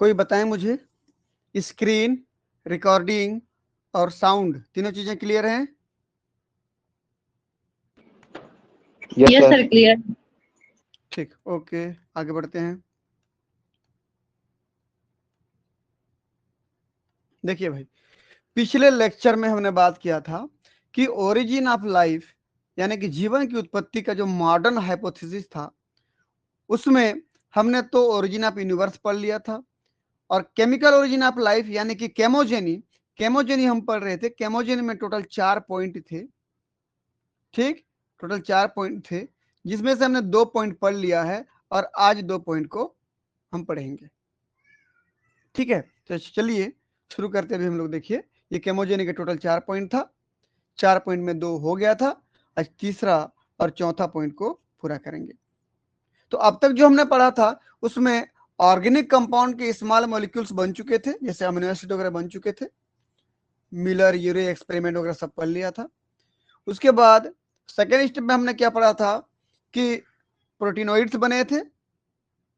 कोई बताएं मुझे, स्क्रीन, रिकॉर्डिंग और साउंड तीनों चीजें क्लियर हैं? Yes sir, clear. ठीक, ओके, आगे बढ़ते हैं। देखिए भाई, पिछले लेक्चर में हमने बात किया था कि ओरिजिन ऑफ लाइफ यानी कि जीवन की उत्पत्ति का जो मॉडर्न हाइपोथेसिस था, उसमें हमने तो ओरिजिन ऑफ यूनिवर्स पढ़ लिया था, और केमिकल ओरिजिन ऑफ लाइफ यानी कि केमोजेनी, केमोजेनी हम पढ़ रहे थे। केमोजेनी में टोटल 4 पॉइंट थे, ठीक, टोटल 4 पॉइंट थे, जिसमें से हमने 2 पॉइंट पढ़ लिया है और आज 2 पॉइंट को हम पढ़ेंगे। ठीक है, तो चलिए शुरू करते हैं। अभी हम लोग देखिए, ये केमोजेनी के टोटल 4 पॉइंट था, 4 पॉइंट में 2 हो गया था, आज तीसरा और चौथा पॉइंट को पूरा करेंगे। तो अब तक जो हमने पढ़ा था उसमें ऑर्गेनिक कंपाउंड के स्मॉल मॉलिक्यूल्स बन चुके थे, जैसे अमीनो एसिड वगैरह बन चुके थे, मिलर यूरे एक्सपेरिमेंट वगैरह सब पढ़ लिया था। उसके बाद सेकेंड स्टेप में हमने क्या पढ़ा था कि प्रोटीनोइड्स बने थे,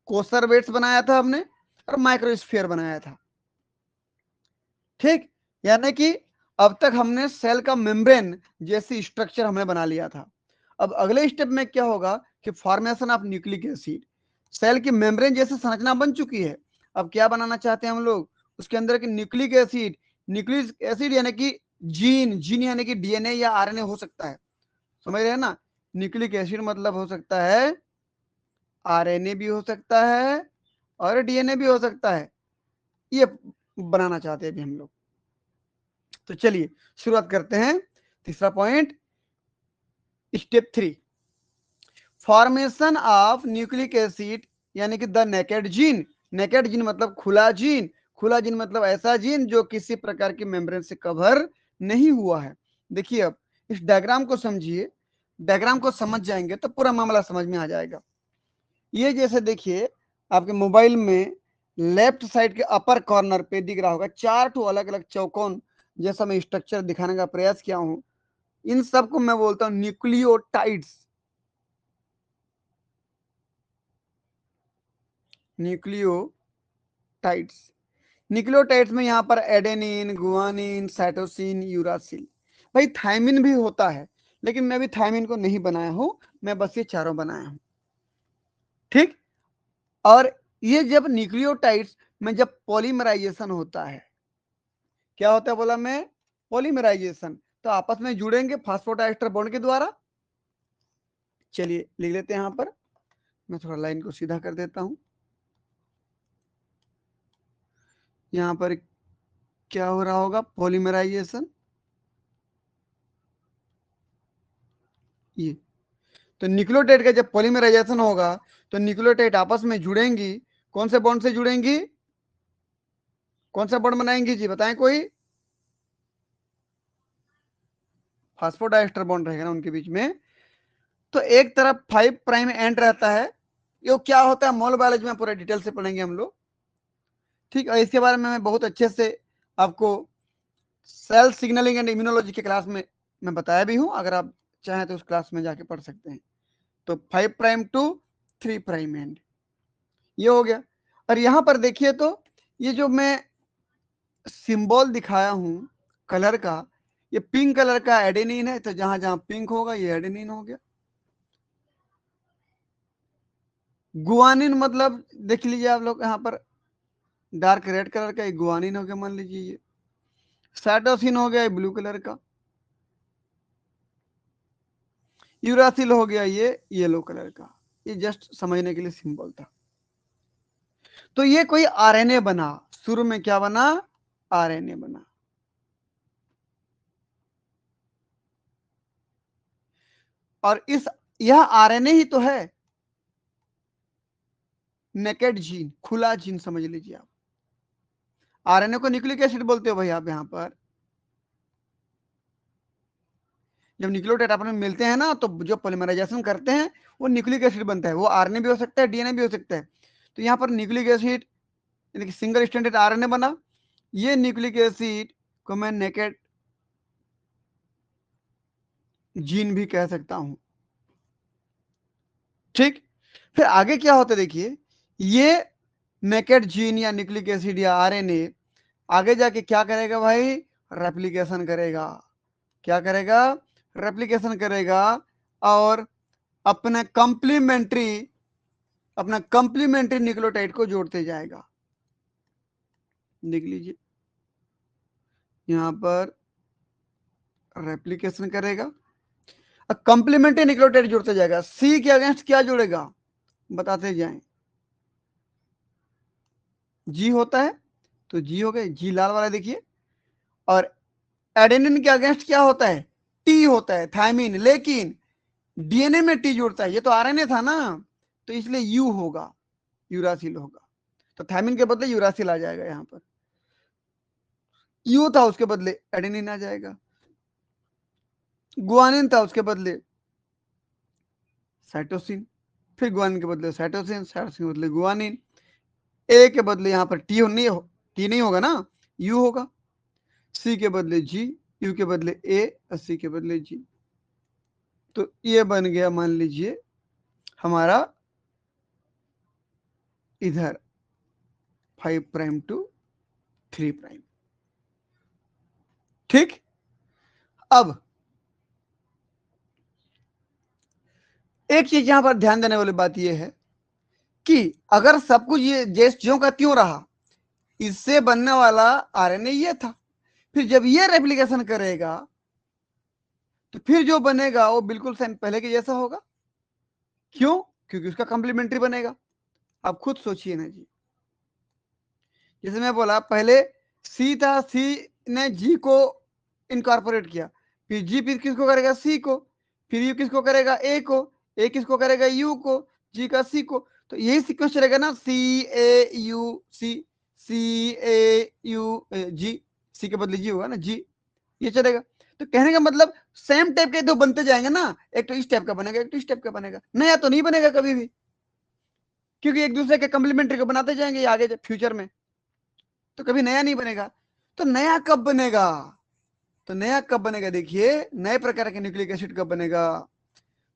कोसरवेट्स बनाया था हमने, और माइक्रोस्फीयर बनाया था। ठीक, यानी कि अब तक हमने सेल का मेम्ब्रेन जैसी स्ट्रक्चर हमने बना लिया था। अब अगले स्टेप में क्या होगा कि formation of nucleic acid, cell की मेम्ब्रेन जैसी संरचना बन चुकी है, अब क्या बनाना चाहते हैं हम लोग, उसके अंदर की न्यूक्लिक एसिड। न्यूक्लिक एसिड यानी कि जीन, जीन यानी कि डीएनए या आरएनए हो सकता है, समझ रहे हैं ना। न्यूक्लिक एसिड मतलब हो सकता है आरएनए भी हो सकता है और डीएनए भी हो सकता है, ये बनाना चाहते हैं अभी हम लोग। तो चलिए शुरुआत करते हैं। तीसरा point, step 3, formation of nucleic acid यानी कि the naked gene. Naked gene मतलब खुला जीन, खुला जीन मतलब ऐसा जीन जो किसी प्रकार की मेम्ब्रेन से कवर नहीं हुआ है। देखिए अब इस डायग्राम को समझिए, डायग्राम को समझ जाएंगे तो पूरा मामला समझ में आ जाएगा। ये जैसे देखिए आपके मोबाइल में लेफ्ट साइड के अपर कॉर्नर पे दिख रहा होगा 4 ठो अलग अलग चौकोन जैसा मैं स्ट्रक्चर दिखाने का प्रयास किया हूं, इन सबको मैं बोलता हूं न्यूक्लियोटाइड्स। न्यूक्लियोटाइड्स, न्यूक्लियोटाइड्स में यहाँ पर एडेनिन, गुआनिन, साइटोसिन, यूरासिल, भाई थायमिन भी होता है, लेकिन मैं भी थायमिन को नहीं बनाया हूं, मैं बस ये चारों बनाया हूं। ठीक, और ये जब न्यूक्लियोटाइड्स में जब पॉलीमराइजेशन होता है, क्या होता है बोला मैं, पॉलीमराइजेशन, तो आपस में जुड़ेंगे फास्फोडाइस्टर बॉन्ड के द्वारा। चलिए लिख लेते हैं यहां पर, मैं थोड़ा लाइन को सीधा कर देता हूं। यहां पर क्या हो रहा होगा, पॉलीमराइजेशन, ये तो न्यूक्लियोटाइड का जब पॉलीमराइजेशन होगा तो न्यूक्लियोटाइड आपस में जुड़ेंगी, कौन से बॉन्ड से जुड़ेंगी, कौन सा बॉन्ड बनाएंगी जी बताएं कोई, फास्फोडाइस्टर बॉन्ड रहेगा ना उनके बीच में। तो एक तरफ 5 प्राइम एंड रहता है, ये क्या होता है मोल बायोलॉजी में पूरा डिटेल से पढ़ेंगे हम लोग। ठीक, और इसके बारे में मैं बहुत अच्छे से आपको सेल सिग्नलिंग एंड इम्यूनोलॉजी के क्लास में मैं बताया भी हूं, अगर आप चाहें तो उस क्लास में जाके पढ़ सकते हैं। तो 5 प्राइम टू 3 प्राइम एंड, ये हो गया। और यहां पर देखिए तो ये जो मैं सिंबल दिखाया हूं कलर का, ये पिंक कलर का एडेनिन है, तो जहां जहां पिंक होगा ये एडेनिन हो गया। गुआनिन मतलब देख लीजिए आप लोग यहाँ पर डार्क रेड कलर का, एक गुआनिन हो गया मान लीजिए ये। साइटोसिन हो गया ब्लू कलर का, यूरासिल हो गया ये येलो कलर का। ये जस्ट समझने के लिए सिंबल था। तो ये कोई आरएनए बना, शुरू में क्या बना, आरएनए बना। और इस यह आरएनए ही तो है, नेकेड जीन, खुला जीन समझ लीजिए आप। आरएनए को न्यूक्लिक एसिड बोलते हो भाई आप यहाँ पर। जब न्यूक्लियोटाइड आपस में मिलते हैं ना तो जो पॉलीमराइजेशन करते हैं वो न्यूक्लिक एसिड बनता है, वो आरएनए भी हो सकता है, डीएनए भी हो सकता है। तो यहाँ पर न्यूक्लिक एसिड यानी कि सिंगल स्ट्रैंडेड आरएनए बना, ये न्यूक्लिक एसिड को मैं नेकेड जीन भी कह सकता हूं। ठीक, फिर आगे क्या होता है देखिए, ये नेकेड जीन या न्यूक्लिक एसिड या आरएनए आगे जाके क्या करेगा भाई, रेप्लिकेशन करेगा। क्या करेगा, रेप्लिकेशन करेगा और अपना कंप्लीमेंट्री न्यूक्लियोटाइड को जोड़ते जाएगा। देख लीजिए यहां पर रेप्लिकेशन करेगा, कंप्लीमेंट्री न्यूक्लियोटाइड जोड़ते जाएगा। सी के अगेंस्ट क्या जोड़ेगा बताते जाएं। जी होता है तो जी हो गए, जी लाल वाला देखिए। और एडेनिन के अगेंस्ट क्या होता है, टी होता है, थायमिन। लेकिन डीएनए में टी जुड़ता है, ये तो आरएनए था ना, तो इसलिए यू होगा, यूरासिल होगा। तो थायमिन के बदले यूरासिल आ जाएगा, यहां पर यू था उसके बदले एडेनिन आ जाएगा, गुआनिन था उसके बदले साइटोसिन, फिर गुआनिन के बदले साइटोसिन, साइटोसिन के बदले गुआनिन। ए के बदले यहां पर टी नहीं होगा ना, यू होगा। सी के बदले जी, यू के बदले ए और सी के बदले जी। तो ये बन गया मान लीजिए हमारा इधर 5 प्राइम टू 3 प्राइम। ठीक, अब एक चीज यहां पर ध्यान देने वाली बात यह है कि अगर सब कुछ ये जैस ज्यों का त्यों रहा, इससे बनने वाला आरएनए ये था, फिर जब ये रेप्लिकेशन करेगा तो फिर जो बनेगा वो बिल्कुल सेम पहले के जैसा होगा। क्यों, क्योंकि उसका कंप्लीमेंट्री बनेगा। आप खुद सोचिए ना जी, जैसे मैं बोला पहले सी था, सी ने जी को इनकॉर्पोरेट किया, फिर जी फिर किसको करेगा, सी को, फिर यू किसको करेगा, ए को, ए किसको करेगा, यू को, जी का सी को। तो यही सीक्वेंस चलेगा ना, सी ए you see, C A you जी, सी के बदले जी होगा ना, जी, ये चलेगा। तो कहने का मतलब सेम टाइप के दो बनते जाएंगे ना, एक तो इस टाइप का बनेगा, एक तो इस टाइप का बनेगा, नया तो नहीं बनेगा कभी भी, क्योंकि एक दूसरे के कंप्लीमेंट्री को बनाते जाएंगे आगे फ्यूचर में, तो कभी नया नहीं बनेगा। तो नया कब बनेगा, तो नया कब बनेगा, देखिए नए प्रकार के न्यूक्लिक एसिड कब बनेगा।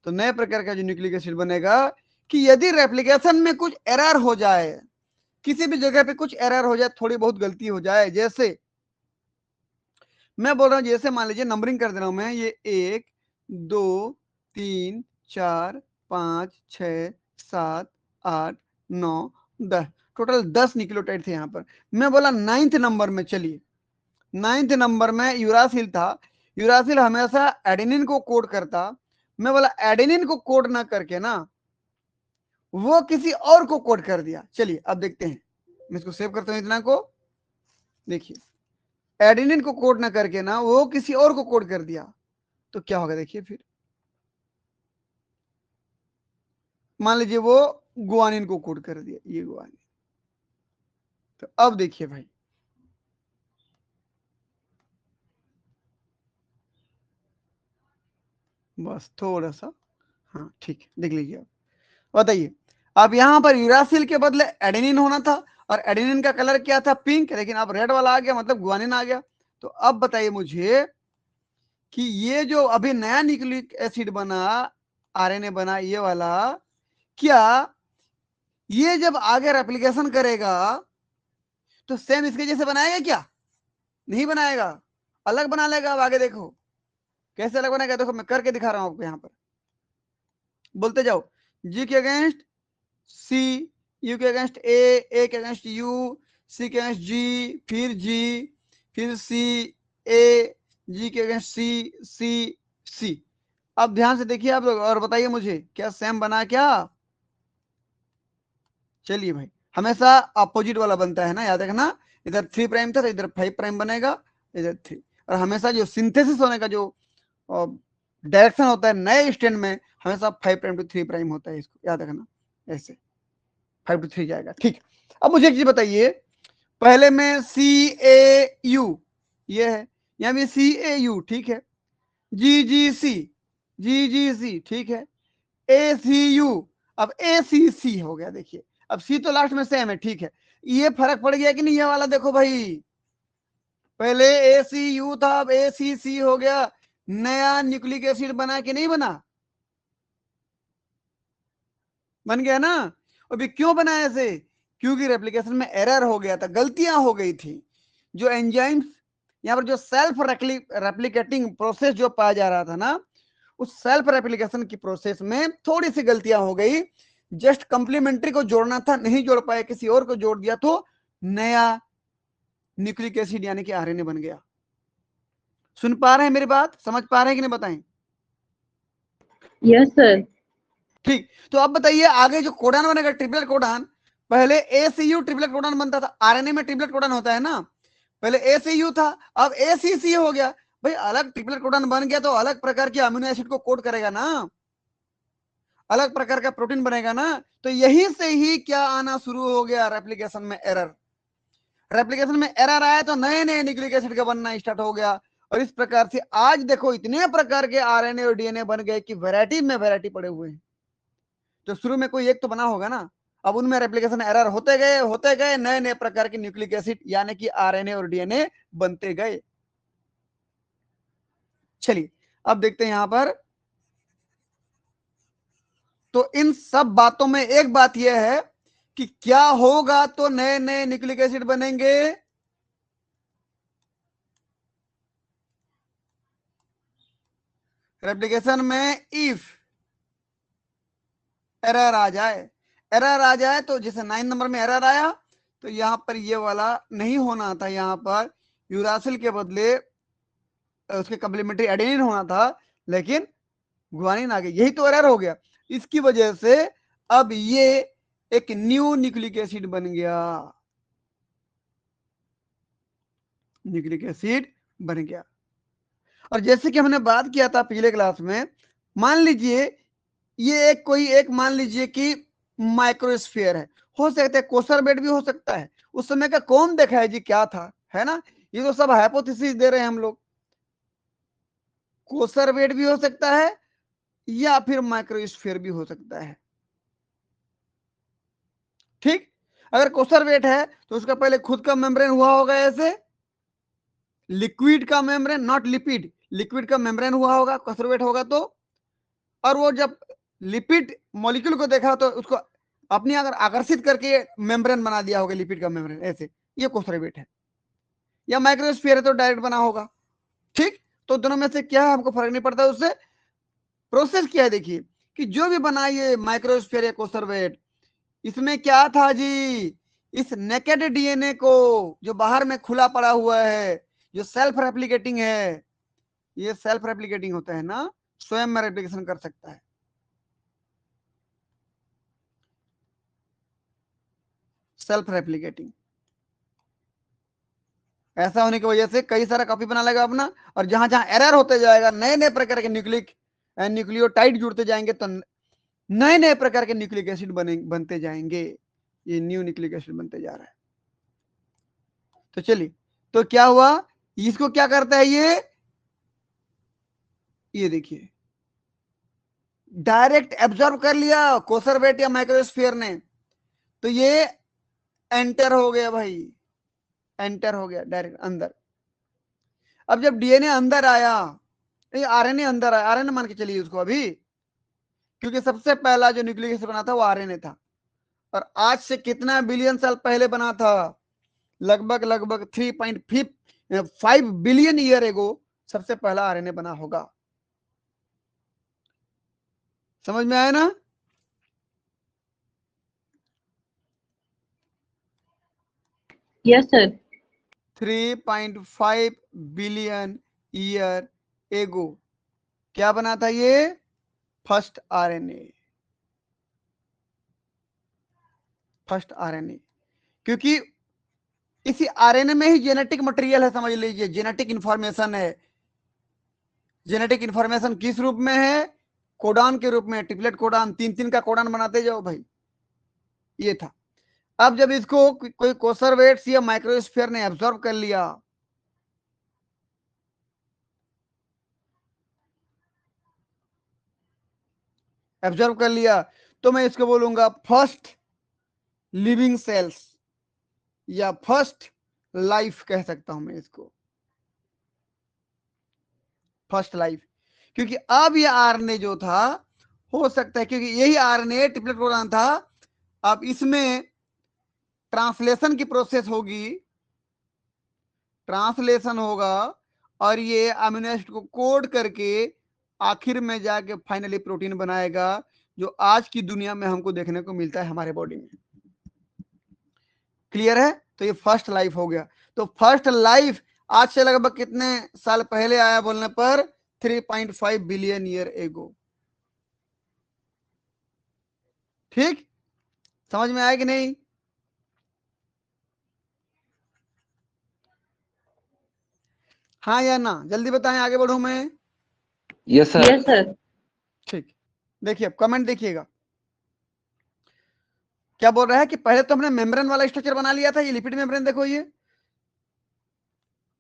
तो नए प्रकार का जो न्यूक्लिक एसिड बनेगा कि यदि रेप्लिकेशन में कुछ एरर हो जाए, किसी भी जगह पे कुछ एरर हो जाए, थोड़ी बहुत गलती हो जाए, जैसे मैं बोल रहा हूं, जैसे मान लीजिए नंबरिंग कर दे रहा हूं मैं, ये 1 2 3 4 5 6 7 8 9 10, टोटल 10 न्यूक्लियोटाइड थे यहां पर। मैं बोला 9th नंबर में, चलिए 9th नंबर में यूरासिल था। यूरासिल हमेशा एडेनिन को कोड करता, मैं बोला एडेनिन को कोड ना करके ना वो किसी और को कोड कर दिया। चलिए अब देखते हैं, मैं इसको सेव करता हूं इतना को, देखिए एडेनिन को कोड ना करके ना वो किसी और को कोड कर दिया, तो क्या होगा देखिए। फिर मान लीजिए वो गुआनिन को कोड कर दिया, ये गुआनिन, तो अब देखिए भाई बस थोड़ा सा, हाँ ठीक है, देख लीजिए। आप बताइए, अब यहां पर यूरासिल के बदले एडेनिन होना था, और एडेनिन का कलर क्या था, पिंक, लेकिन अब रेड वाला आ गया, मतलब गुआनिन आ गया। तो अब बताइए मुझे कि ये जो अभी नया न्यूक्लिक एसिड बना, आरएनए बना ये वाला, क्या ये जब आगे रेप्लिकेशन करेगा तो सेम इसके जैसे बनाएगा क्या, नहीं बनाएगा, अलग बना लेगा। अब आगे देखो कैसे अलग बनाएगा, देखो मैं करके दिखा रहा हूं आपको, यहां पर बोलते जाओ, जी के अगेंस्ट सी, यू के अगेंस्ट ए के अगेंस्ट यू, सी के अगेंस्ट जी, फिर जी, फिर सी, ए, जी के अगेंस्ट सी, सी, सी। अब ध्यान से देखिए आप लोग और बताइए मुझे क्या सेम बना क्या। चलिए भाई, हमेशा अपोजिट वाला बनता है ना, याद रखना, इधर 3 प्राइम था तो इधर 5 प्राइम बनेगा, इधर 3। और हमेशा जो सिंथेसिस होने का जो डायरेक्शन होता है नए स्टैंड में, हमेशा 5 प्राइम टू 3 प्राइम होता है, इसको याद रखना, ऐसे 5 टू 3 जाएगा। ठीक, अब मुझे एक चीज बताइए, पहले में सी ए यू ये है, यहां भी सी ए यू, ठीक है, जी जी सी, जी जी सी, ठीक है, ए सी यू, अब ए सी सी हो गया। देखिए अब सी तो लास्ट में सेम है, ठीक है, ये फर्क पड़ गया कि नहीं, ये वाला देखो भाई, पहले ए सी यू था, अब ए सी सी हो गया, नया न्यूक्लिक एसिड बना कि नहीं बना, बन गया ना। अभी क्यों बना ऐसे, क्योंकि रेप्लिकेशन में एरर हो गया था, गलतियां हो गई थी। जो एंजाइम्स यहाँ पर जो सेल्फ रेप्लिकेटिंग प्रोसेस जो पाया जा रहा था ना, उस सेल्फ रेप्लिकेशन की प्रोसेस में थोड़ी सी गलतियां हो गई। जस्ट कंप्लीमेंट्री को जोड़ना था, नहीं जोड़ पाए, किसी और को जोड़ दिया तो नया न्यूक्लिक एसिड यानी कि आरएनए बन गया। सुन पा रहे हैं मेरी बात, समझ पा रहे हैं कि नहीं बताएं? Yes sir. ठीक, तो अब बताइए आगे जो कोडान बनेगा, ट्रिपलेट कोडान। पहले एसीयू ट्रिपलेट कोडान बनता था, आरएनए में ट्रिपलेट कोडान होता है ना, पहले एसीयू था, अब एसीसी हो गया। भाई अलग ट्रिपलेट कोडान बन गया तो अलग प्रकार के अमीनो एसिड को कोड करेगा ना, अलग प्रकार का प्रोटीन बनेगा ना। तो यही से ही क्या आना शुरू हो गया, रेप्लिकेशन में एरर। रेप्लिकेशन में एरर आया तो नए नए न्यूक्लिक एसिड का बनना स्टार्ट हो गया। और इस प्रकार से आज देखो इतने प्रकार के आरएनए और डीएनए बन गए कि वैरायटी में वैरायटी पड़े हुए हैं। तो शुरू में कोई एक तो बना होगा ना, अब उनमें रेप्लिकेशन एरर होते गए नए नए प्रकार के न्यूक्लिक एसिड यानी कि आरएनए और डीएनए बनते गए। चलिए अब देखते हैं यहां पर। तो इन सब बातों में एक बात यह है कि क्या होगा तो नए नए न्यूक्लिक एसिड बनेंगे। रेप्लिकेशन में इफ एरर आ जाए, एरर आ जाए तो जैसे 9 नंबर में एरर आया तो यहां पर ये वाला नहीं होना था, यहां पर यूरासिल के बदले उसके कम्प्लीमेंट्री एडेनिन होना था, लेकिन गुआनिन आ गई, यही तो एरर हो गया। इसकी वजह से अब ये एक न्यू न्यूक्लिक एसिड बन गया, न्यूक्लिक एसिड बन गया। और जैसे कि हमने बात किया था पिछले क्लास में, मान लीजिए ये एक कोई एक मान लीजिए कि माइक्रोस्फीयर हो सकता है कोसर बेड भी हो सकता है। उस समय का कौन देखा है जी क्या था, है ना, ये तो सब हाइपोथेसिस दे रहे हैं हम लोग। कोसर बेड भी हो सकता है या फिर माइक्रोस्फीयर भी हो सकता है। ठीक, अगर कोसर वेट है तो उसका पहले खुद का मेम्ब्रेन हुआ होगा ऐसे, लिक्विड का मेम्ब्रेन, नॉट लिपिड, लिक्विड का मेम्ब्रेन हुआ होगा कोसर वेट होगा तो। और वो जब लिपिड मॉलिक्यूल को देखा तो उसको अपनी अगर आकर्षित करके मेम्ब्रेन बना दिया होगा, लिपिड का मेम्ब्रेन ऐसे, ये कोसर वेट है। या माइक्रोस्फीयर है तो डायरेक्ट बना होगा। ठीक, तो दोनों में से क्या है हमको फर्क नहीं पड़ता, उससे प्रोसेस क्या है देखिए कि जो भी बना ये माइक्रोस्फीयर या कोसर वेट, इसमें क्या था जी, इस नेकेड डीएनए को जो बाहर में खुला पड़ा हुआ है, जो सेल्फ रेप्लिकेटिंग है, ये सेल्फ रेप्लिकेटिंग होता है ना, स्वयं में रेप्लिकेशन कर सकता है। सेल्फ रेप्लिकेटिंग ऐसा होने की वजह से कई सारा कॉपी बना लेगा अपना, और जहां जहां एरर होते जाएगा नए नए प्रकार के न्यूक्लियोटाइड जुड़ते जाएंगे तो नए नए प्रकार के न्यूक्लिक एसिड बनते जाएंगे। ये न्यू न्यूक्लिक एसिड बनते जा रहा है। तो चलिए, तो क्या हुआ, इसको क्या करता है ये देखिए डायरेक्ट एब्जॉर्ब कर लिया कोसर वेट या माइक्रोस्फीयर ने, तो ये एंटर हो गया भाई, एंटर हो गया डायरेक्ट अंदर। अब जब डीएनए अंदर आया, आरएनए अंदर आया, आरएनए मान के चलिए उसको अभी, क्योंकि सबसे पहला जो न्यूक्लिक एसिड बना था वो आरएनए था। और आज से कितना बिलियन साल पहले बना था, लगभग लगभग 3.5 बिलियन ईयर एगो सबसे पहला आरएनए बना होगा। समझ में आया ना? Yes sir. 3.5 billion year ago क्या बना था ये, फर्स्ट आरएनए, फर्स्ट आरएनए। क्योंकि इसी आरएनए में ही जेनेटिक मटेरियल है, समझ लीजिए जेनेटिक इंफॉर्मेशन है। जेनेटिक इंफॉर्मेशन किस रूप में है, कोडान के रूप में, ट्रिपलेट कोडान, 3 का कोडान बनाते जाओ भाई, ये था। अब जब इसको कोई कोसरवेट्स या माइक्रोस्फीयर ने एब्जॉर्ब कर लिया, एब्जॉर्ब कर लिया, तो मैं इसको बोलूंगा फर्स्ट लिविंग सेल्स या फर्स्ट लाइफ कह सकता हूं मैं इसको, फर्स्ट लाइफ। क्योंकि अब ये आरएनए जो था, हो सकता है क्योंकि यही आरएनए ट्रिपलेट कोडान था, अब इसमें ट्रांसलेशन की प्रोसेस होगी, ट्रांसलेशन होगा, और ये अमीनो एसिड को कोड करके आखिर में जाके फाइनली प्रोटीन बनाएगा, जो आज की दुनिया में हमको देखने को मिलता है हमारे बॉडी में। क्लियर है? तो ये फर्स्ट लाइफ हो गया। तो फर्स्ट लाइफ आज से लगभग कितने साल पहले आया बोलने पर 3.5 बिलियन ईयर एगो। ठीक, समझ में आया कि नहीं? हाँ या ना, जल्दी बताएं, आगे बढ़ूं मैं? Yes sir. Yes sir. ठीक, देखिए अब कमेंट देखिएगा क्या बोल रहा है कि पहले तो हमने मेम्ब्रेन वाला स्ट्रक्चर बना लिया था। ये लिपिड मेम्ब्रेन देखो, ये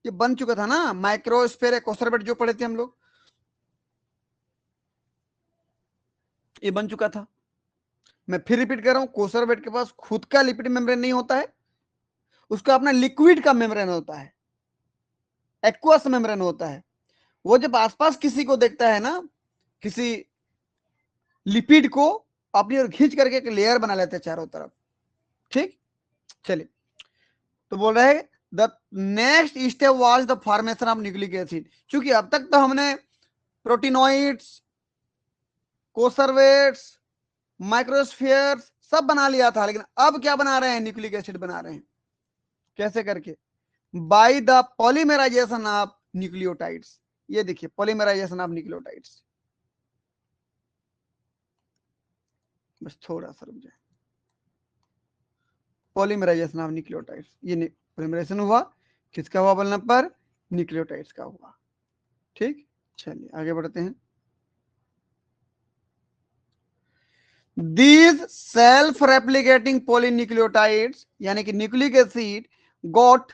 बन चुका था ना, माइक्रोस्फेयर कोसरबेट जो पढ़े थे हम लोग, ये बन चुका था। मैं फिर रिपीट कर रहा हूं, कोसरबेट के पास खुद का लिपिड मेम्ब्रेन नहीं होता है, उसका अपना लिक्विड का मेम्ब्रेन होता है, एक्वस मेम्ब्रेन होता है। वो जब आसपास किसी को देखता है ना, किसी लिपिड को, अपनी ओर खींच करके एक लेयर बना लेते हैं चारों तरफ। ठीक, चलिए, तो बोल रहे हैं the next step was the formation of nucleic acid. क्योंकि अब तक तो हमने प्रोटीनोइड्स, कोसरवेट्स, माइक्रोस्फीयर सब बना लिया था, लेकिन अब क्या बना रहे हैं? न्यूक्लिक एसिड बना रहे हैं। कैसे करके? By the polymerization of nucleotides. ये देखिए, पॉलीमराइजेशन ऑफ न्यूक्लियोटाइड्स। बस थोड़ा सा रुक जाए। पॉलीमराइजेशन ऑफ न्यूक्लियोटाइड्स, ये पॉलीमराइजेशन हुआ, किसका हुआ बोलने पर? न्यूक्लियोटाइड्स का हुआ। ठीक, चलिए आगे बढ़ते हैं। These self-replicating polynucleotides यानी कि nucleic acid got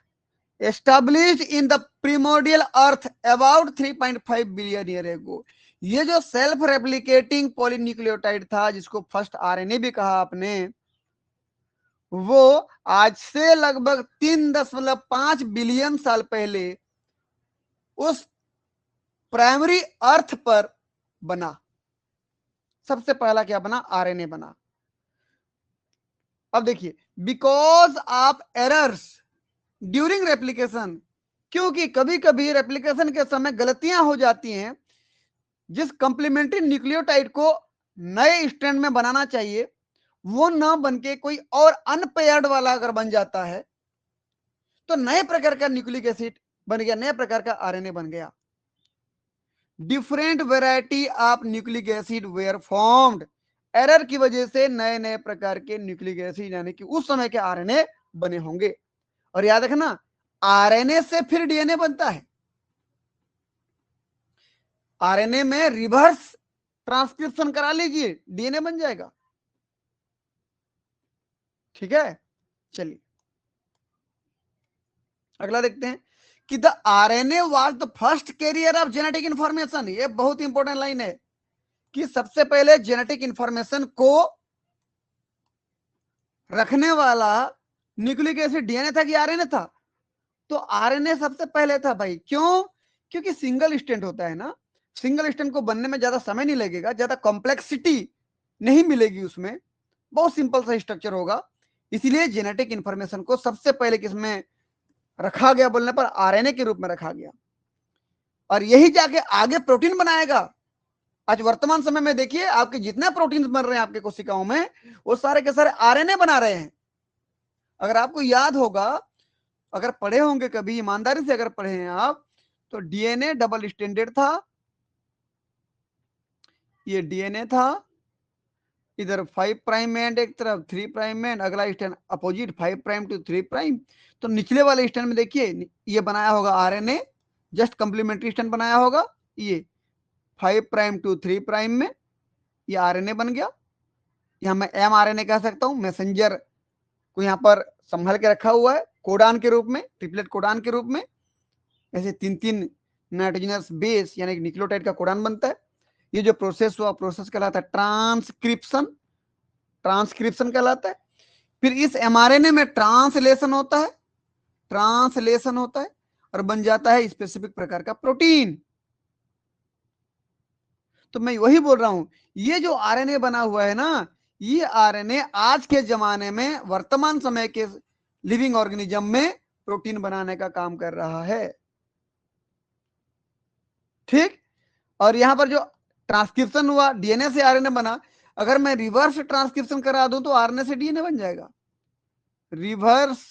established in the primordial earth about 3.5 billion year ago. ये जो सेल्फ रेप्लिकेटिंग पॉलीन्यूक्लियोटाइड था, जिसको फर्स्ट आरएनए भी कहा आपने, वो आज से लगभग 3.5 बिलियन साल पहले उस प्राइमरी अर्थ पर बना। सबसे पहला क्या बना? आरएनए बना। अब देखिए, because of errors during replication, क्योंकि कभी कभी रेप्लिकेशन के समय गलतियां हो जाती हैं। जिस कंप्लीमेंट्री न्यूक्लियोटाइड को नए स्ट्रैंड में बनाना चाहिए, वो ना बनके कोई और अनपेयर्ड वाला अगर बन जाता है, तो नए प्रकार का न्यूक्लिक एसिड बन गया, नए प्रकार का आरएनए बन गया। Different variety of nucleic acid were formed. Error की वजह से नए नए प्रकार के न्यूक्लिक एसिड यानी कि उस समय के आरएनए बने होंगे। और याद रखना, आरएनए से फिर डीएनए बनता है। आरएनए में रिवर्स ट्रांसक्रिप्शन करा लीजिए, डीएनए बन जाएगा। ठीक है, चलिए अगला देखते हैं कि the RNA was the first carrier of genetic information. ये बहुत इंपॉर्टेंट लाइन है कि सबसे पहले जेनेटिक इंफॉर्मेशन को रखने वाला न्यूक्लिक एसिड डीएनए था कि आरएनए था? तो आरएनए सबसे पहले था भाई। क्यों? क्योंकि सिंगल स्ट्रैंड होता है ना, सिंगल स्ट्रैंड को बनने में ज्यादा समय नहीं लगेगा, ज्यादा कॉम्प्लेक्सिटी नहीं मिलेगी उसमें, बहुत सिंपल सा स्ट्रक्चर होगा। इसीलिए जेनेटिक इंफॉर्मेशन को सबसे पहले किसमें रखा गया बोलने पर? आरएनए के रूप में रखा गया, और यही जाके आगे प्रोटीन बनाएगा। आज वर्तमान समय में देखिए, आपके जितने प्रोटीन बन रहे हैं आपके कोशिकाओं में, वो सारे के सारे आरएनए बना रहे हैं। अगर आपको याद होगा, अगर पढ़े होंगे कभी, ईमानदारी से अगर पढ़े हैं आप, तो डीएनए डबल स्टैंडर्ड था। ये डीएनए था, इधर 5 प्राइम में एंड एक तरफ 3 प्राइम में, अगला stand opposite 5 prime to 3 prime. तो निचले वाले स्टैंड में देखिए, ये बनाया होगा आरएनए, जस्ट कंप्लीमेंट्री स्टैंड बनाया होगा। ये 5 प्राइम टू 3 प्राइम में ये आरएनए बन गया। यहां मैं एम आरएनए कह सकता हूं, मैसेंजर को यहां पर संभाल के रखा हुआ है कोडान के रूप में, ट्रिपलेट कोडान के रूप में। ऐसे 3 नाइट्रोजनस बेस यानी न्यूक्लियोटाइड का कोडान बनता है। ये जो प्रोसेस हुआ, प्रोसेस कहलाता है ट्रांसक्रिप्शन, ट्रांसक्रिप्शन कहलाता है। फिर इस एमआरएनए में ट्रांसलेशन होता है, ट्रांसलेशन होता है, और बन जाता है स्पेसिफिक प्रकार का प्रोटीन। तो मैं वही बोल रहा हूं, ये जो आरएनए बना हुआ है ना, ये आरएनए आज के जमाने में वर्तमान समय के लिविंग ऑर्गेनिज्म में प्रोटीन बनाने का काम कर रहा है। ठीक। और यहां पर जो ट्रांसक्रिप्शन हुआ, डीएनए से आरएनए बना, अगर मैं रिवर्स ट्रांसक्रिप्शन करा दूं तो आरएनए से डीएनए बन जाएगा। रिवर्स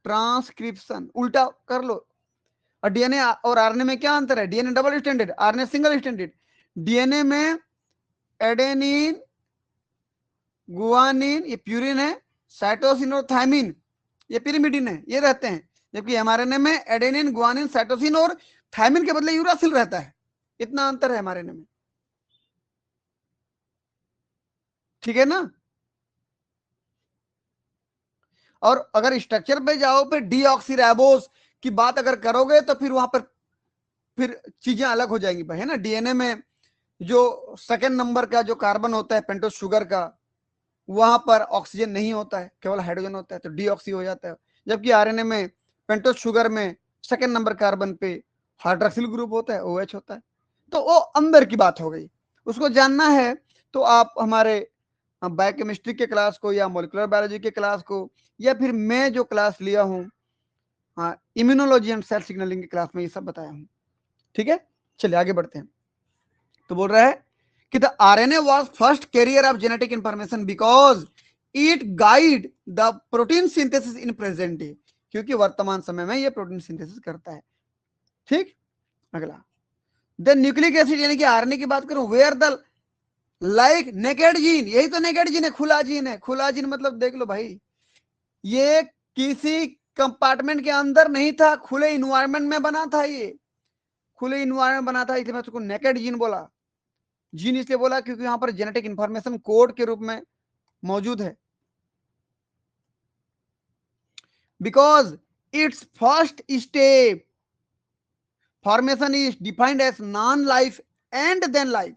ट्रांसक्रिप्शन उल्टा कर लो। और डीएनए और आरएनए में क्या अंतर है? DNA double standard, RNA single standard. DNA में एडेनिन, गुआनिन, ये प्यूरिन है, साइटोसिन और थायमिन, ये पिरिमिडिन है, ये रहते हैं। जबकि एमआरएनए में एडेनिन, गुआनिन, साइटोसिन और थायमिन के बदले यूरासिल रहता है। इतना अंतर है एमआरएनए में। ठीक है ना। और अगर स्ट्रक्चर पे जाओ, फिर डीऑक्सीराइबोस की बात अगर करोगे तो फिर वहां पर फिर चीजें अलग हो जाएंगी भाई, है ना। डीएनए में जो सेकेंड नंबर का जो कार्बन होता है पेंटोज शुगर का, वहां पर ऑक्सीजन नहीं होता है, केवल हाइड्रोजन होता है, तो डीऑक्सी हो जाता है। जबकि आरएनए में पेंटोज शुगर में सेकेंड नंबर कार्बन पे हाइड्रोक्सिल ग्रुप होता है, OH होता है। तो वो अंदर की बात हो गई। उसको जानना है तो आप हमारे बायोकेमिस्ट्री के क्लास को या मोलिकुलर बायोलॉजी के क्लास को, या फिर मैं जो क्लास लिया हूँ इम्यूनोलॉजी एंड सेल सिग्नलिंग की क्लास में ये सब बताया हूँ। ठीक है, चलिए आगे बढ़ते हैं। तो बोल रहा है कि the RNA was first carrier of genetic information because it guide the protein synthesis in present day, क्योंकि वर्तमान समय में ये प्रोटीन सिंथेसिस करता है। ठीक। अगला, द न्यूक्लिक एसिड यानी कि आरएनए की बात करूं, were the like naked gene, यही तो नेकेड जीन है, खुला जीन है। खुला जीन मतलब देख लो भाई, ये किसी कंपार्टमेंट के अंदर नहीं था, खुले इन्वायरमेंट में बना था। ये खुले इन्वायरमेंट बना था, इसलिए मैं उसको नेकेड जीन बोला। जीन इसलिए बोला क्योंकि यहां पर जेनेटिक इंफॉर्मेशन कोड के रूप में मौजूद है। Because it's first step formation is defined as non life and then life,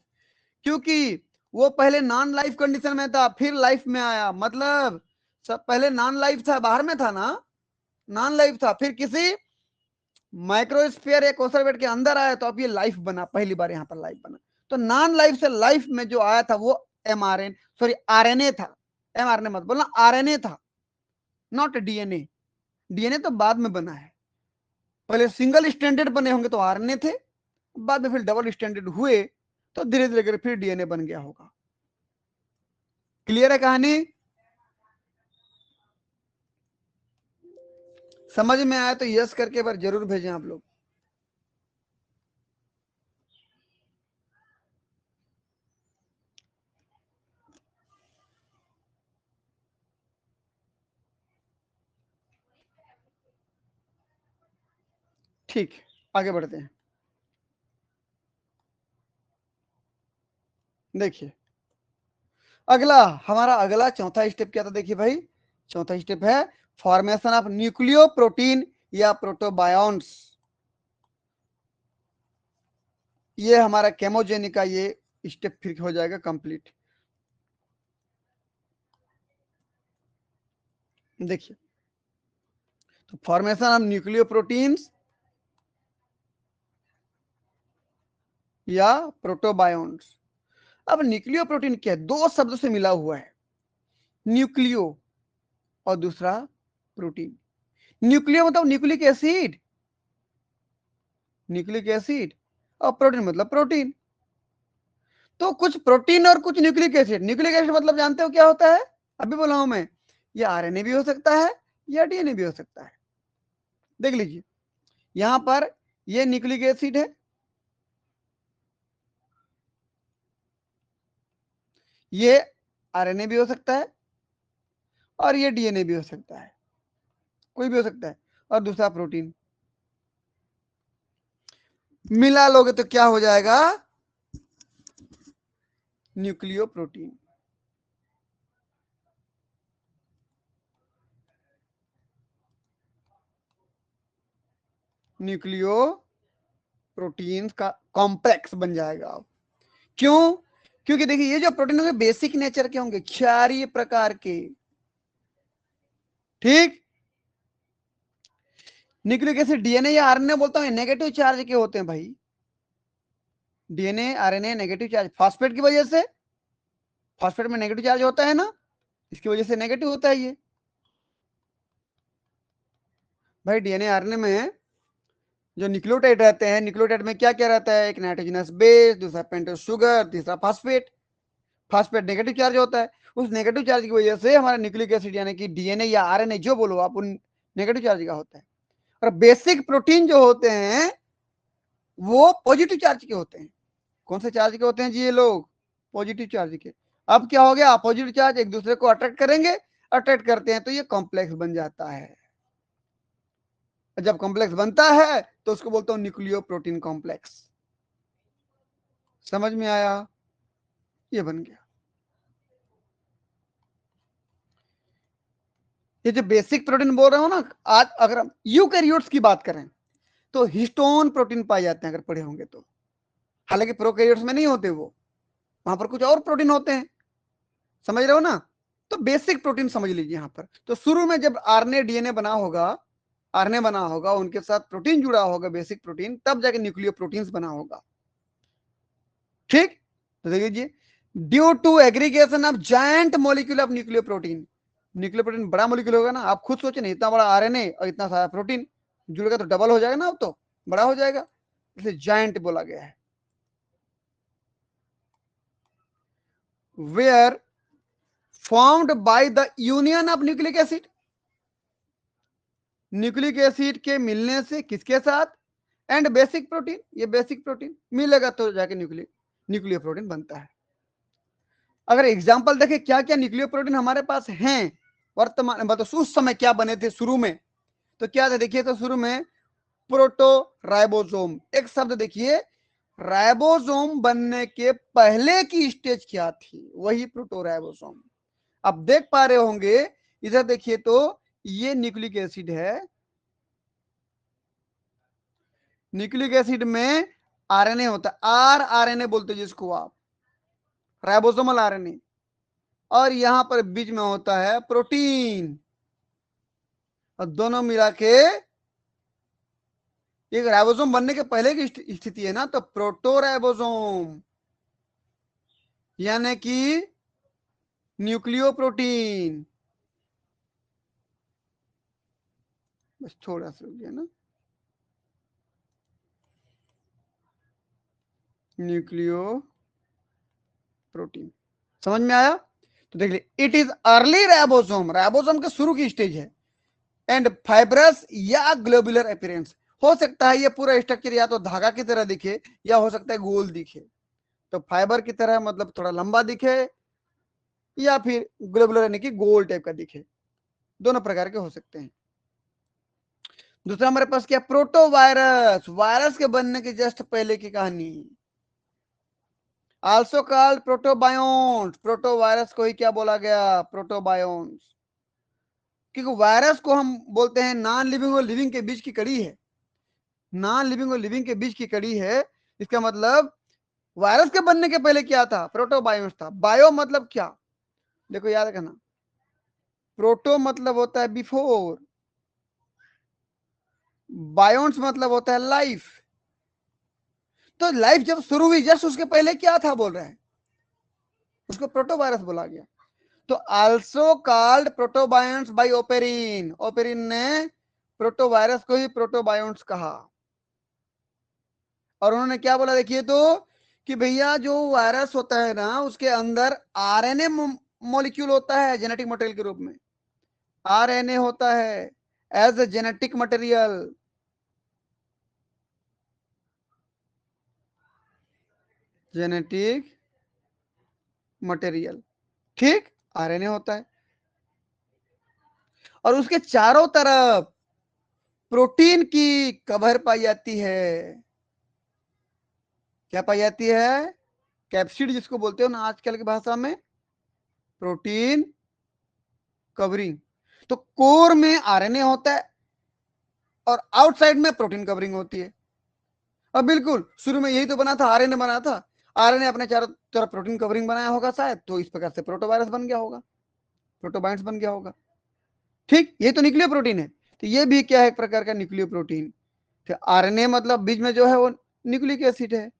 क्योंकि वो पहले नॉन लाइफ कंडीशन में था, फिर लाइफ में आया। मतलब सब पहले नॉन लाइफ था, बाहर में था ना, नॉन लाइफ था, फिर किसी माइक्रोस्फीयर या कोसरवेट के अंदर आया, तो अब ये लाइफ बना, पहली बार यहाँ पर लाइफ बना। तो नॉन लाइफ से लाइफ में जो आया था वो एमआरएन सॉरी आरएनए था। एमआरएनए मत बोलना, आरएनए था, नॉट डीएनए। डीएनए तो बाद में बना है, पहले सिंगल स्टैंडर्ड बने होंगे तो आरएनए थे, बाद में फिर डबल स्टैंडर्ड हुए, तो धीरे धीरे फिर डीएनए बन गया होगा। क्लियर है कहानी? समझ में आया तो यस करके बार जरूर भेजें आप लोग। ठीक, आगे बढ़ते हैं। देखिए अगला, हमारा अगला चौथा स्टेप क्या था? देखिए भाई, चौथा स्टेप है फॉर्मेशन ऑफ न्यूक्लियो प्रोटीन या प्रोटोबायोन्स। ये हमारा केमोजेनिक का ये स्टेप फिर हो जाएगा कंप्लीट। देखिए, तो फॉर्मेशन ऑफ न्यूक्लियो प्रोटीन्स या प्रोटोबायोन्स। अब न्यूक्लियो प्रोटीन क्या है? दो शब्दों से मिला हुआ है, न्यूक्लियो और दूसरा प्रोटीन। न्यूक्लियो मतलब न्यूक्लिक एसिड, न्यूक्लिक एसिड, और प्रोटीन मतलब प्रोटीन। तो कुछ प्रोटीन और कुछ न्यूक्लिक एसिड। न्यूक्लिक एसिड मतलब जानते हो क्या होता है? अभी बोला हूं मैं, ये आरएनए भी हो सकता है या डीएनए भी हो सकता है। देख लीजिए, यहां पर ये न्यूक्लिक एसिड है, ये आरएनए भी हो सकता है, और ये डीएनए भी हो सकता है, कोई भी हो सकता है, और दूसरा प्रोटीन। मिला लोगे तो क्या हो जाएगा? Nucleo protein. न्यूक्लियो प्रोटीन का कॉम्प्लेक्स बन जाएगा। क्यों? क्योंकि देखिए ये जो प्रोटीन होंगे बेसिक नेचर के होंगे, क्षारीय प्रकार के। ठीक। न्यूक्लिक एसिड डीएनए या आरएनए बोलता हूं, नेगेटिव चार्ज के होते हैं भाई। DNA RNA negative charge, phosphate की वजह से फॉस्फेट में नेगेटिव चार्ज होता है ना, इसकी वजह से नेगेटिव होता है ये। भाई डीएनए आरएनए में जो न्यूक्लियोटाइड रहते हैं, न्यूक्लियोटाइड में क्या क्या रहता है, एक नाइट्रोजनस बेस, दूसरा पेंटोस शुगर, तीसरा फॉस्फेट। फॉस्फेट नेगेटिव चार्ज होता है, उस नेगेटिव चार्ज की वजह से हमारा न्यूक्लिक एसिड यानी कि डीएनए या आरएनए जो बोलो आप, उन नेगेटिव चार्ज का होता है। और बेसिक प्रोटीन जो होते हैं वो पॉजिटिव चार्ज के होते हैं। कौन से चार्ज के होते हैं जी ये लोग, पॉजिटिव चार्ज के। अब क्या हो गया, पॉजिटिव चार्ज एक दूसरे को अट्रैक्ट करेंगे, अट्रैक्ट करते हैं तो ये कॉम्प्लेक्स बन जाता है। जब कॉम्प्लेक्स बनता है तो उसको बोलता हूं न्यूक्लियो प्रोटीन कॉम्प्लेक्स। समझ में आया, ये बन गया। ये जो बेसिक प्रोटीन बोल रहे हो ना, आज अगर हम यूकैरियोट्स की बात करें तो हिस्टोन प्रोटीन पाए जाते हैं अगर पढ़े होंगे तो। हालांकि प्रोकैरियोट्स में नहीं होते वो, वहां पर कुछ और प्रोटीन होते हैं, समझ रहे हो ना। तो बेसिक प्रोटीन समझ लीजिए यहां पर। तो शुरू में जब आरएनए डीएनए बना होगा, आरएनए बना होगा, उनके साथ प्रोटीन जुड़ा होगा बेसिक प्रोटीन, तब जाके न्यूक्लियो प्रोटीन्स बना होगा। ठीक, तो देख लीजिए, due to aggregation of giant molecule of nucleo protein. Nucleo protein बड़ा मॉलिक्यूल होगा ना, आप खुद सोचे नहीं, इतना बड़ा आरएनए और इतना सारा प्रोटीन जुड़ेगा तो डबल हो जाएगा ना, अब तो बड़ा हो जाएगा, इसलिए जायंट बोला गया है। Were formed by the union of nucleic acid, nucleic acid के मिलने से किसके साथ, एंड बेसिक प्रोटीन, ये बेसिक प्रोटीन मिलेगा तो जाके न्यूक्लियो प्रोटीन बनता है। अगर एग्जांपल देखें क्या क्या न्यूक्लियो प्रोटीन हमारे पास हैं वर्तमान, मतलब उस समय क्या बने थे शुरू में, तो क्या था देखिए, तो शुरू में प्रोटो राइबोसोम, एक शब्द देखिए, राइबोसोम बनने के पहले की स्टेज क्या थी, वही प्रोटो राइबोसोम। आप देख पा रहे होंगे, इधर देखिए तो ये न्यूक्लिक एसिड है, न्यूक्लिक एसिड में आरएनए होता है, आरएनए बोलते हैं जिसको आप, राइबोसोमल आरएनए, और यहां पर बीच में होता है प्रोटीन, और दोनों मिला के एक राइबोसोम बनने के पहले की स्थिति है ना, तो प्रोटो राइबोसोम यानी कि न्यूक्लियो प्रोटीन। बस थोड़ा सा हो गया ना, न्यूक्लियो प्रोटीन, समझ में आया। तो देख लीजिए, it is early ribosome, ribosome के शुरू की स्टेज है, एंड फाइब्रस या ग्लोबुलर अपीयरेंस, हो सकता है ये पूरा स्ट्रक्चर या तो धागा की तरह दिखे या हो सकता है गोल दिखे, तो फाइबर की तरह मतलब थोड़ा लंबा दिखे, या फिर ग्लोबुलर यानी कि गोल टाइप का दिखे, दोनों प्रकार के हो सकते हैं। दूसरा हमारे पास क्या, प्रोटोवायरस, वायरस के बनने के जस्ट पहले की कहानी, आल्सो कॉल्ड प्रोटोबायोन्स, प्रोटोवायरस को ही क्या बोला गया, प्रोटोबायोन्स, क्योंकि वायरस को हम बोलते हैं नॉन लिविंग और लिविंग के बीच की कड़ी है, नॉन लिविंग और लिविंग के बीच की कड़ी है। इसका मतलब वायरस के बनने के पहले क्या था, प्रोटोबायोन्स था। बायो मतलब क्या, देखो याद रखना, प्रोटो मतलब होता है बिफोर, बायोन्स मतलब होता है लाइफ। तो लाइफ जब शुरू हुई जस्ट उसके पहले क्या था बोल रहे हैं, उसको प्रोटोवायरस बोला गया। तो also called protobionts by Oparin, Oparin ने प्रोटोवायरस को ही प्रोटोबायोन्स कहा। और उन्होंने क्या बोला देखिए तो, कि भैया जो वायरस होता है ना उसके अंदर आरएनए मॉलिक्यूल होता है जेनेटिक मटेरियल के रूप में, आरएनए होता है as a genetic material, genetic material, ठीक, आरएनए होता है, और उसके चारों तरफ प्रोटीन की कवर पाई जाती है, क्या पाई जाती है, कैप्सिड जिसको बोलते हो ना आजकल की भाषा में, प्रोटीन कवरिंग। तो कोर में आरएनए होता है और आउटसाइड में प्रोटीन कवरिंग होती है। अब बिल्कुल शुरू में यही तो बना था, आरएनए बना था, आरएनए अपने चारों तरफ प्रोटीन कवरिंग बनाया होगा शायद, तो इस प्रकार से प्रोटोवायरस बन गया होगा, प्रोटोबाइंट्स बन गया होगा। ठीक, ये तो न्यूक्लियो प्रोटीन है, तो ये भी क्या है, एक प्रकार का न्यूक्लियो प्रोटीन। तो आरएनए मतलब बीच में जो है वो न्यूक्लिक एसिड है,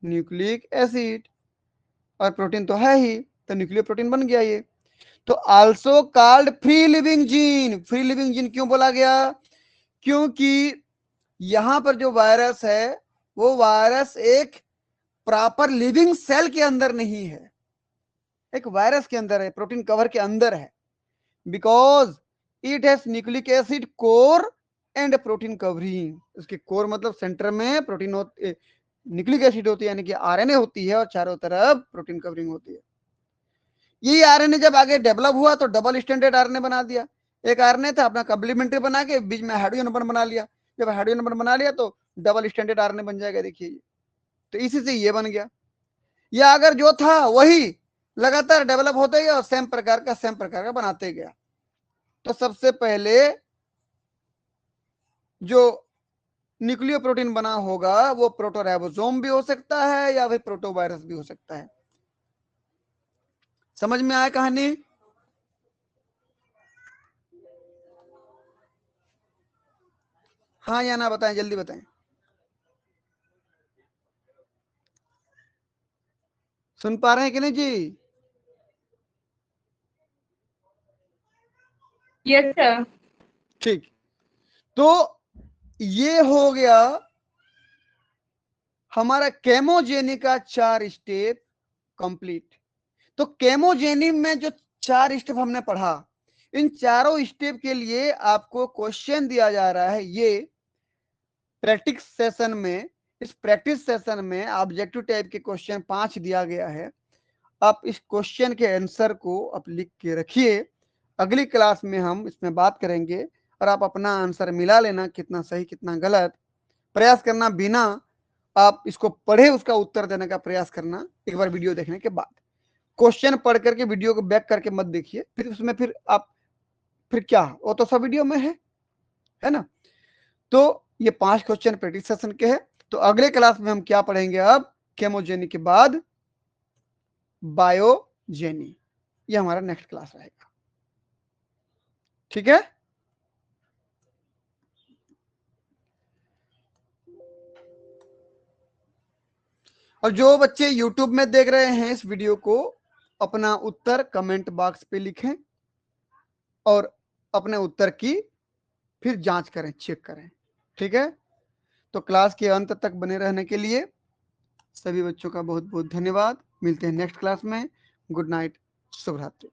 न्यूक्लिक एसिड, और प्रोटीन तो है ही, तो न्यूक्लियो प्रोटीन बन गया ये। तो also called free living gene. Free living gene क्यों बोला गया? क्योंकि यहां पर जो वायरस है वो वायरस एक प्रॉपर लिविंग सेल के अंदर नहीं है, एक वायरस के अंदर है, प्रोटीन कवर के अंदर है। Because it has nucleic acid core and protein covering. उसके कोर मतलब सेंटर में प्रोटीन न्यूक्लिक एसिड होती है, यानी कि आरएनए होती है, और चारों तरफ प्रोटीन कवरिंग होती है। यही आरएनए जब आगे डेवलप हुआ तो डबल स्टैंडर्ड आरएनए बना दिया। एक आरएनए था अपना कम्प्लीमेंट्री बना के बीच में हाइड्रोजन बॉन्ड बना लिया। जब हाइड्रोजन बॉन्ड बना लिया तो डबल स्टैंडर्ड आरएनए बन जाएगा। देखिए, तो इसी से ये बन गया। या अगर जो था वही लगातार डेवलप होते गया और सेम प्रकार का बनाते गया। तो सबसे पहले जो न्यूक्लियो प्रोटीन बना होगा वो प्रोटोराइबोसोम भी हो सकता है या फिर प्रोटोवायरस भी हो सकता है। समझ में आया कहानी? हाँ या ना बताएं, जल्दी बताएं। सुन पा रहे हैं कि नहीं जी? Yes sir. ठीक, तो ये हो गया हमारा केमोजेनी का 4 स्टेप कंप्लीट। तो केमोजेनी में जो 4 स्टेप हमने पढ़ा, इन चारों स्टेप के लिए आपको क्वेश्चन दिया जा रहा है। ये प्रैक्टिस सेशन में, इस प्रैक्टिस सेशन में ऑब्जेक्टिव टाइप के क्वेश्चन 5 दिया गया है। आप इस क्वेश्चन के आंसर को आप लिख के रखिए। अगली क्लास में हम इसमें बात करेंगे और आप अपना आंसर मिला लेना, कितना सही कितना गलत। प्रयास करना, बिना आप इसको पढ़े उसका उत्तर देने का प्रयास करना एक बार वीडियो देखने के बाद। क्वेश्चन पढ़ करके वीडियो को बैक करके मत देखिए, फिर उसमें फिर आप फिर क्या, वो तो सब वीडियो में है ना। तो ये 5 क्वेश्चन प्रैक्टिस सेशन के हैं। तो अगले क्लास में हम क्या पढ़ेंगे? अब केमोजेनी के बाद बायोजेनी, ये हमारा नेक्स्ट क्लास रहेगा। ठीक है। और जो बच्चे YouTube में देख रहे हैं इस वीडियो को, अपना उत्तर कमेंट बॉक्स पे लिखें और अपने उत्तर की फिर जांच करें, चेक करें। ठीक है। तो क्लास के अंत तक बने रहने के लिए सभी बच्चों का बहुत बहुत धन्यवाद। मिलते हैं नेक्स्ट क्लास में। गुड नाइट, शुभ रात्रि।